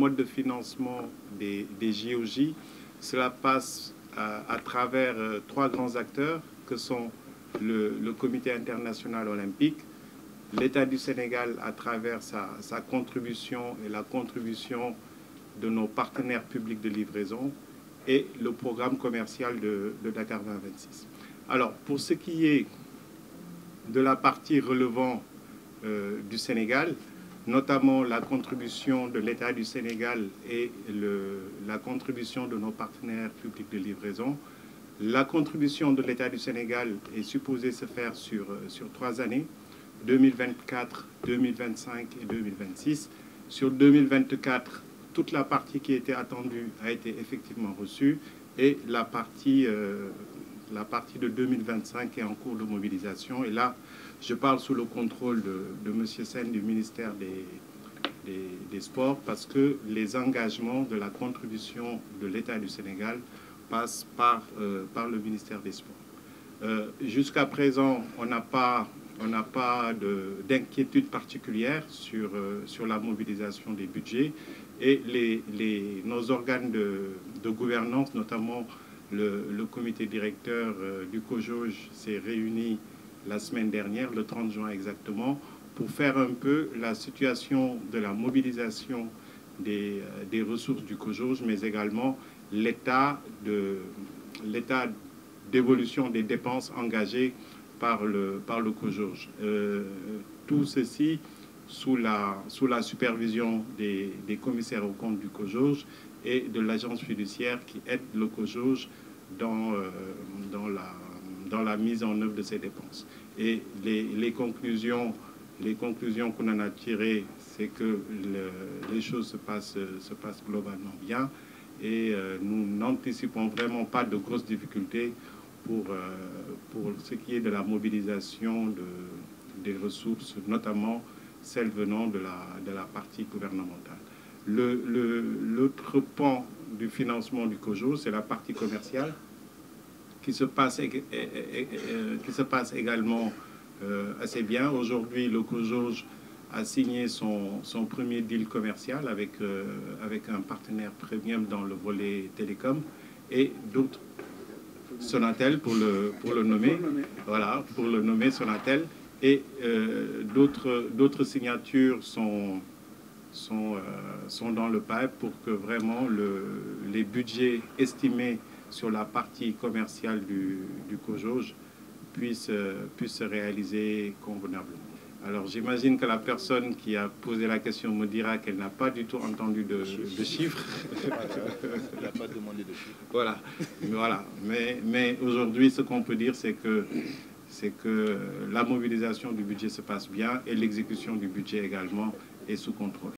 mode de financement des JOJ, cela passe à travers trois grands acteurs que sont le Comité international olympique, l'État du Sénégal à travers sa contribution et la contribution de nos partenaires publics de livraison et le programme commercial de Dakar 2026. Alors, pour ce qui est de la partie relevant du Sénégal, notamment la contribution de l'État du Sénégal et la contribution de nos partenaires publics de livraison. La contribution de l'État du Sénégal est supposée se faire sur 3 années, 2024, 2025 et 2026. Sur 2024, toute la partie qui était attendue a été effectivement reçue et la partie de 2025 est en cours de mobilisation. Et là, je parle sous le contrôle de M. Sen du ministère des Sports parce que les engagements de la contribution de l'État du Sénégal passent par le ministère des Sports. Jusqu'à présent, on n'a pas d'inquiétude particulière sur la mobilisation des budgets et nos organes de gouvernance, notamment le comité directeur du COJOJ s'est réuni la semaine dernière, le 30 juin exactement, pour faire un peu la situation de la mobilisation des ressources du COJOJ, mais également l'état d'évolution des dépenses engagées par le COJOJ. Tout ceci sous la supervision des commissaires aux comptes du COJOJ et de l'agence fiduciaire qui aide le COJOJ dans la mise en œuvre de ces dépenses. Et les conclusions qu'on en a tirées, c'est que les choses se passent globalement bien et nous n'anticipons vraiment pas de grosses difficultés pour ce qui est de la mobilisation des ressources, notamment celles venant de la partie gouvernementale. L'autre pan du financement du COJOJ, c'est la partie commerciale qui se passe également assez bien. Aujourd'hui, le COJOJ a signé son premier deal commercial avec un partenaire premium dans le volet télécom et d'autres, Sonatel pour le nommer, voilà, pour le nommer Sonatel, et d'autres signatures sont dans le pipe pour que vraiment les budgets estimés sur la partie commerciale du COJOJ puissent se réaliser convenablement. Alors j'imagine que la personne qui a posé la question me dira qu'elle n'a pas du tout entendu de chiffres. Elle n'a pas demandé de chiffres. Voilà. Mais aujourd'hui, ce qu'on peut dire, c'est que la mobilisation du budget se passe bien et l'exécution du budget également est sous contrôle.